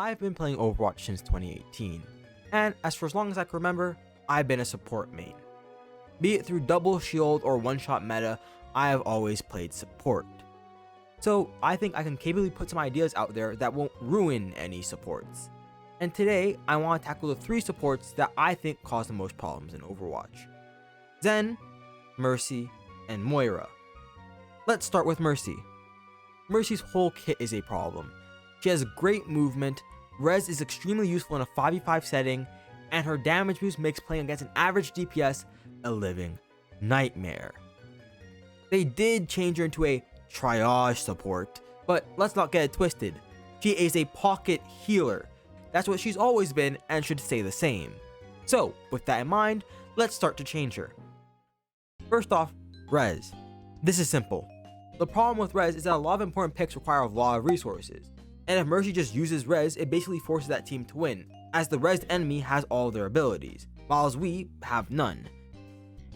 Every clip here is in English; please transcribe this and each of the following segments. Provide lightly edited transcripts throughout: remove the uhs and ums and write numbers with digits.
I've been playing Overwatch since 2018, and for as long as I can remember, I've been a support main. Be it through double shield or one-shot meta, I have always played support. So I think I can capably put some ideas out there that won't ruin any supports. And today, I want to tackle the 3 supports that I think cause the most problems in Overwatch: Zen, Mercy, and Moira. Let's start with Mercy. Mercy's whole kit is a problem. She has great movement, res is extremely useful in a 5v5 setting, and her damage boost makes playing against an average DPS a living nightmare. They did change her into a triage support, but let's not get it twisted. She is a pocket healer. That's what she's always been and should stay the same. So, with that in mind, let's start to change her. First off, res. This is simple. The problem with res is that a lot of important picks require a lot of resources, and if Mercy just uses res, it basically forces that team to win, as the resed enemy has all of their abilities, while we have none.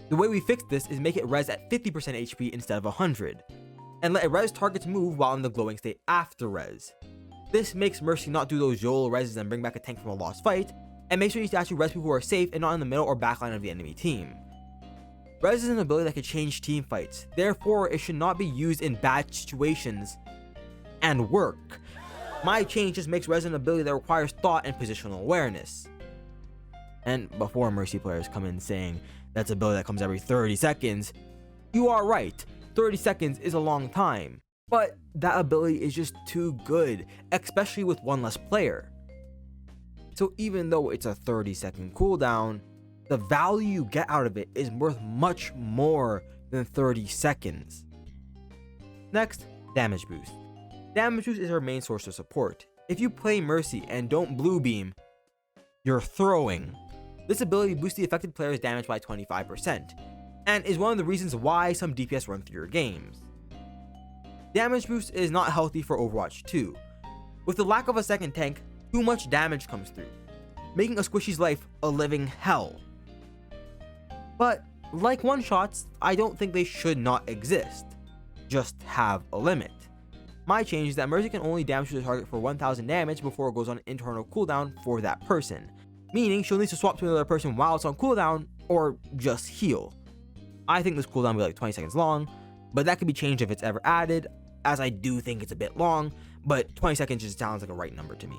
The way we fix this is make it res at 50% HP instead of 100, and let res targets move while in the glowing state after res. This makes Mercy not do those YOLO reses and bring back a tank from a lost fight, and makes sure you actually res people who are safe and not in the middle or backline of the enemy team. Res is an ability that could change team fights, therefore it should not be used in bad situations and work. My change just makes res an ability that requires thought and positional awareness. And before Mercy players come in saying that's an ability that comes every 30 seconds, you are right, 30 seconds is a long time. But that ability is just too good, especially with one less player. So even though it's a 30-second cooldown, the value you get out of it is worth much more than 30 seconds. Next, damage boost. Damage boost is our main source of support. If you play Mercy and don't blue beam, you're throwing. This ability boosts the affected player's damage by 25%, and is one of the reasons why some DPS run through your games. Damage boost is not healthy for Overwatch 2. With the lack of a second tank, too much damage comes through, making a squishy's life a living hell. But like one-shots, I don't think they should not exist, just have a limit. My change is that Mercy can only damage the target for 1000 damage before it goes on an internal cooldown for that person, meaning she'll need to swap to another person while it's on cooldown, or just heal. I think this cooldown will be like 20 seconds long, but that could be changed if it's ever added, as I do think it's a bit long, but 20 seconds just sounds like a right number to me.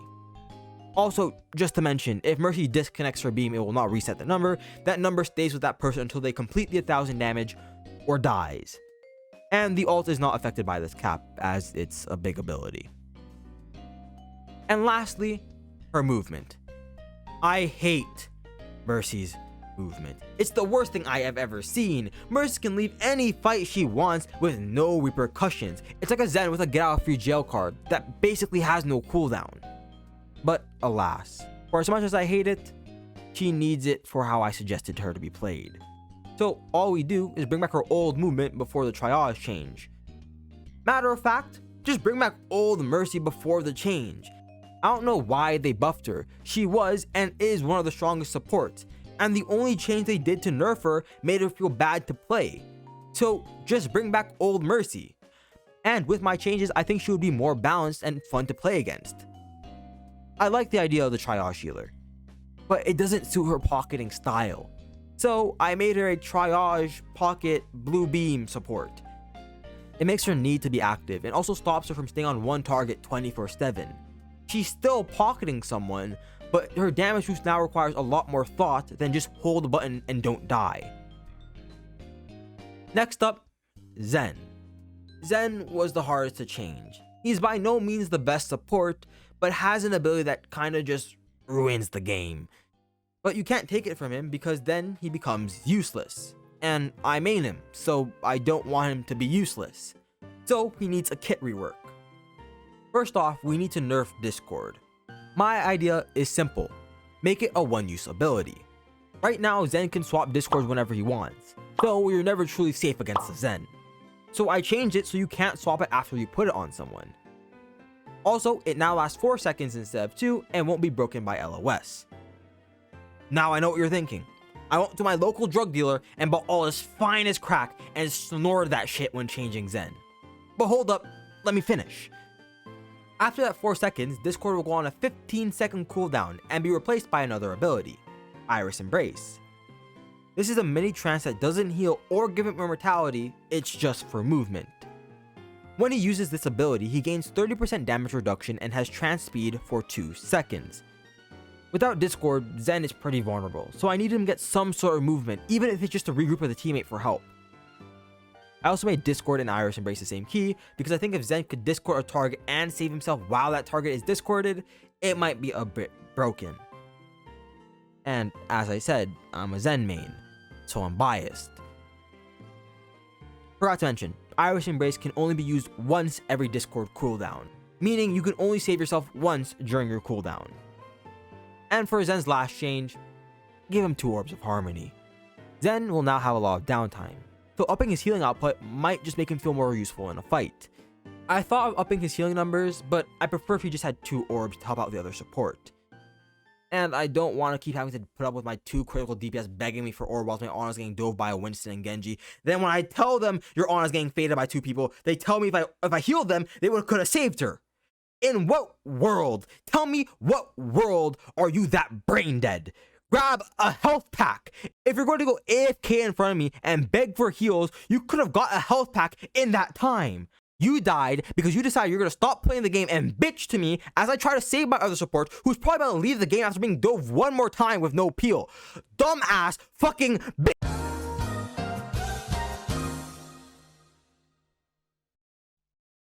Also, just to mention, if Mercy disconnects her beam, it will not reset the number. That number stays with that person until they complete the 1000 damage or dies. And the ult is not affected by this cap, as it's a big ability. And lastly, her movement. I hate Mercy's movement. It's the worst thing I have ever seen. Mercy can leave any fight she wants with no repercussions. It's like a Zen with a get out of free jail card that basically has no cooldown. But alas, for as much as I hate it, she needs it for how I suggested her to be played. So all we do is bring back her old movement before the triage change. Matter of fact, just bring back old Mercy before the change. I don't know why they buffed her. She was and is one of the strongest supports, and the only change they did to nerf her made her feel bad to play. So just bring back old Mercy. And with my changes, I think she would be more balanced and fun to play against. I like the idea of the triage healer, but it doesn't suit her pocketing style. So I made her a triage pocket blue beam support. It makes her need to be active and also stops her from staying on one target 24/7. She's still pocketing someone, but her damage boost now requires a lot more thought than just hold the button and don't die. Next up, Zen. Zen was the hardest to change. He's by no means the best support, but has an ability that kinda just ruins the game. But you can't take it from him because then he becomes useless. And I main him, so I don't want him to be useless. So he needs a kit rework. First off, we need to nerf Discord. My idea is simple. Make it a one-use ability. Right now, Zen can swap Discords whenever he wants, so you're never truly safe against the Zen. So I changed it so you can't swap it after you put it on someone. Also, it now lasts 4 seconds instead of 2 and won't be broken by LOS. Now I know what you're thinking. I went to my local drug dealer and bought all his finest crack and snorted that shit when changing Zen. But hold up, let me finish. After that 4 seconds, Discord will go on a 15-second cooldown and be replaced by another ability, Iris Embrace. This is a mini trance that doesn't heal or give him immortality, it's just for movement. When he uses this ability, he gains 30% damage reduction and has trance speed for 2 seconds. Without Discord, Zen is pretty vulnerable, so I need him to get some sort of movement, even if it's just to regroup with a teammate for help. I also made Discord and Iris Embrace the same key, because I think if Zen could Discord a target and save himself while that target is Discorded, it might be a bit broken. And as I said, I'm a Zen main, so I'm biased. Forgot to mention, Iris Embrace can only be used once every Discord cooldown, meaning you can only save yourself once during your cooldown. And for Zen's last change, give him 2 Orbs of Harmony. Zen will now have a lot of downtime, so upping his healing output might just make him feel more useful in a fight. I thought of upping his healing numbers, but I prefer if he just had 2 orbs to help out the other support. And I don't want to keep having to put up with my 2 critical DPS begging me for orb whilst my Ana's getting dove by a Winston and Genji. Then when I tell them your Ana's getting faded by 2 people, they tell me if I healed them, they could have saved her. In what world? Tell me what world are you that brain dead? Grab a health pack. If you're going to go AFK in front of me and beg for heals, you could have got a health pack in that time. You died because you decided you're going to stop playing the game and bitch to me as I try to save my other support who's probably going to leave the game after being dove one more time with no peel. Dumbass fucking bitch.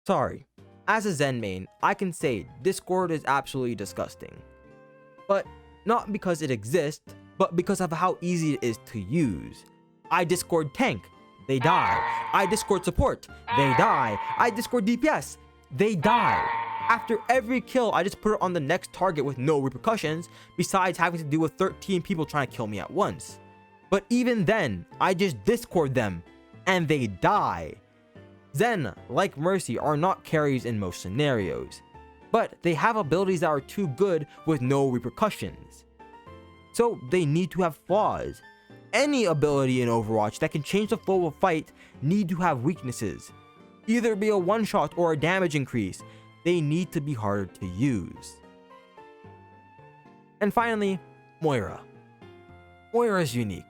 Sorry. As a Zen main, I can say Discord is absolutely disgusting. But not because it exists, but because of how easy it is to use. I Discord tank, they die. I Discord support, they die. I Discord DPS, they die. After every kill, I just put it on the next target with no repercussions, besides having to deal with 13 people trying to kill me at once. But even then, I just Discord them, and they die. Zen, like Mercy, are not carries in most scenarios, but they have abilities that are too good with no repercussions. So they need to have flaws. Any ability in Overwatch that can change the flow of a fight need to have weaknesses. Either be a one-shot or a damage increase, they need to be harder to use. And finally, Moira. Moira is unique.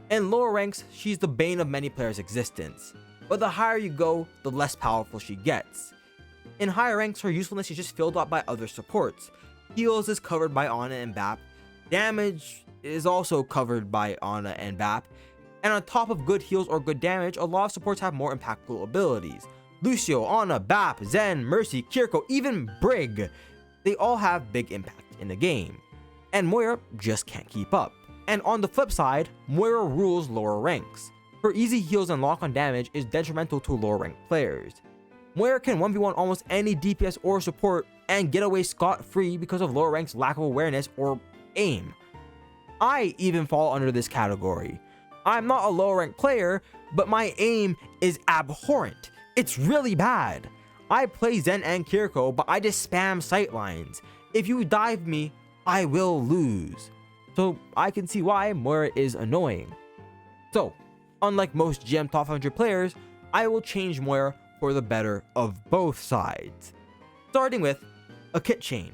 In lower ranks, she's the bane of many players' existence, but the higher you go, the less powerful she gets. In higher ranks, her usefulness is just filled up by other supports. Heals is covered by Ana and Bap, damage is also covered by Ana and Bap, and on top of good heals or good damage, a lot of supports have more impactful abilities. Lucio, Ana, Bap, Zen, Mercy, Kiriko, even Brig, they all have big impact in the game. And Moira just can't keep up. And on the flip side, Moira rules lower ranks. Her easy heals and lock on damage is detrimental to lower ranked players. Moira can 1v1 almost any DPS or support and get away scot-free because of lower ranks' lack of awareness or aim. I even fall under this category. I'm not a lower ranked player, but my aim is abhorrent. It's really bad. I play Zen and Kiriko, but I just spam sightlines. If you dive me, I will lose. So I can see why Moira is annoying. So, unlike most GM top 100 players, I will change Moira for the better of both sides. Starting with a kit change.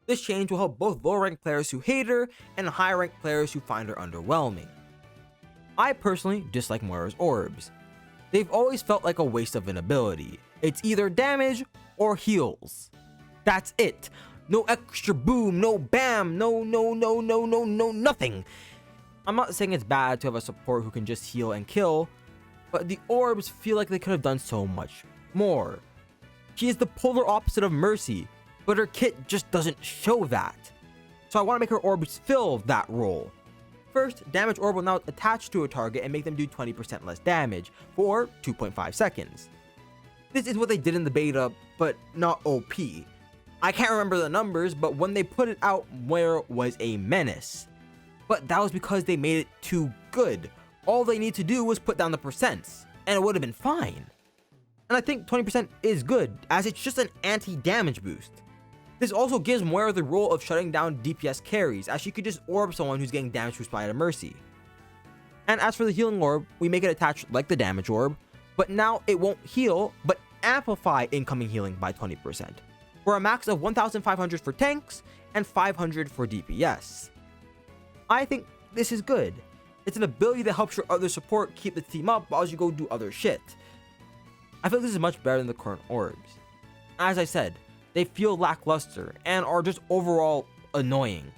This change will help both lower ranked players who hate her and higher ranked players who find her underwhelming. I personally dislike Moira's orbs. They've always felt like a waste of an ability. It's either damage or heals. That's it. No extra boom, no bam, no nothing. I'm not saying it's bad to have a support who can just heal and kill, but the orbs feel like they could have done so much more. She is the polar opposite of Mercy, but her kit just doesn't show that. So I want to make her orbs fill that role. First, damage orb will now attach to a target and make them do 20% less damage for 2.5 seconds. This is what they did in the beta, but not OP. I can't remember the numbers, but when they put it out, Moira was a menace. But that was because they made it too good. All they need to do was put down the percents, and it would have been fine. And I think 20% is good, as it's just an anti-damage boost. This also gives Moira the role of shutting down DPS carries, as she could just orb someone who's getting damage through Spy to Mercy. And as for the healing orb, we make it attach like the damage orb, but now it won't heal, but amplify incoming healing by 20%. for a max of 1,500 for tanks and 500 for DPS. I think this is good. It's an ability that helps your other support keep the team up while you go do other shit. I feel this is much better than the current orbs. As I said, they feel lackluster and are just overall annoying.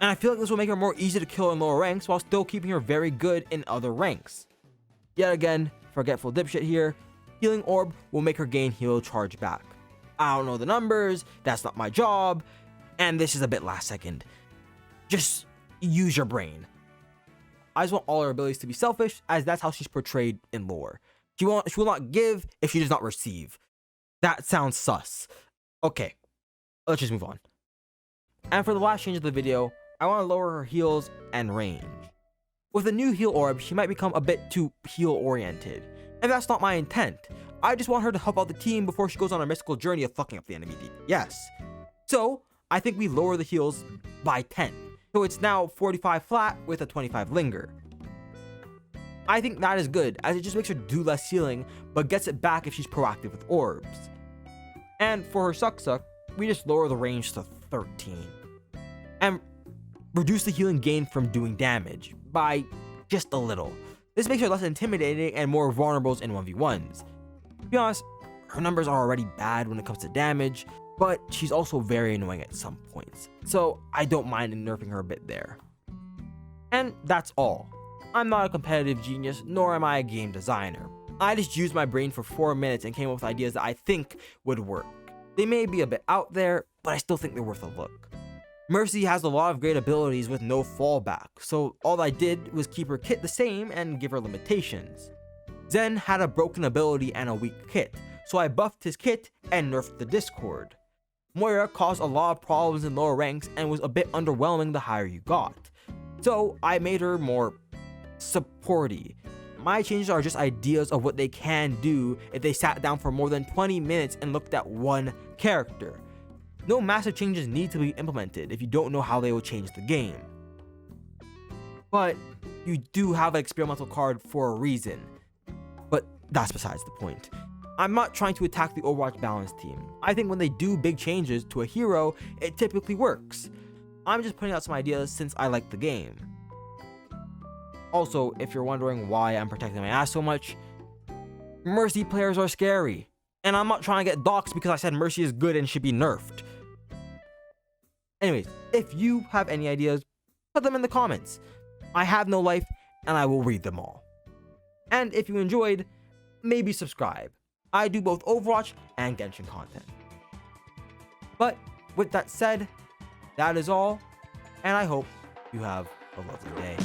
And I feel like this will make her more easy to kill in lower ranks while still keeping her very good in other ranks. Yet again, forgetful dipshit here, healing orb will make her gain heal charge back. I don't know the numbers, that's not my job, and this is a bit last second. Just use your brain. I just want all her abilities to be selfish, as that's how she's portrayed in lore. She will not give if she does not receive. That sounds sus. Okay, let's just move on. And for the last change of the video, I want to lower her heals and range. With a new heal orb, she might become a bit too heal oriented, and that's not my intent. I just want her to help out the team before she goes on a mystical journey of fucking up the enemy DPS. So I think we lower the heals by 10. So it's now 45 flat with a 25 linger. I think that is good, as it just makes her do less healing, but gets it back if she's proactive with orbs. And for her suck, we just lower the range to 13. And reduce the healing gain from doing damage by just a little. This makes her less intimidating and more vulnerable in 1v1s. To be honest, her numbers are already bad when it comes to damage, but she's also very annoying at some points, so I don't mind nerfing her a bit there. And that's all. I'm not a competitive genius, nor am I a game designer. I just used my brain for 4 minutes and came up with ideas that I think would work. They may be a bit out there, but I still think they're worth a look. Mercy has a lot of great abilities with no fallback, so all I did was keep her kit the same and give her limitations. Zen had a broken ability and a weak kit, so I buffed his kit and nerfed the Discord. Moira caused a lot of problems in lower ranks and was a bit underwhelming the higher you got, so I made her more supporty. My changes are just ideas of what they can do if they sat down for more than 20 minutes and looked at one character. No massive changes need to be implemented if you don't know how they will change the game. But you do have an experimental card for a reason. But that's besides the point. I'm not trying to attack the Overwatch balance team. I think when they do big changes to a hero, it typically works. I'm just putting out some ideas since I like the game. Also, if you're wondering why I'm protecting my ass so much, Mercy players are scary. And I'm not trying to get doxxed because I said Mercy is good and should be nerfed. Anyways, if you have any ideas, put them in the comments. I have no life, and I will read them all. And if you enjoyed, maybe subscribe. I do both Overwatch and Genshin content. But with that said, that is all, and I hope you have a lovely day.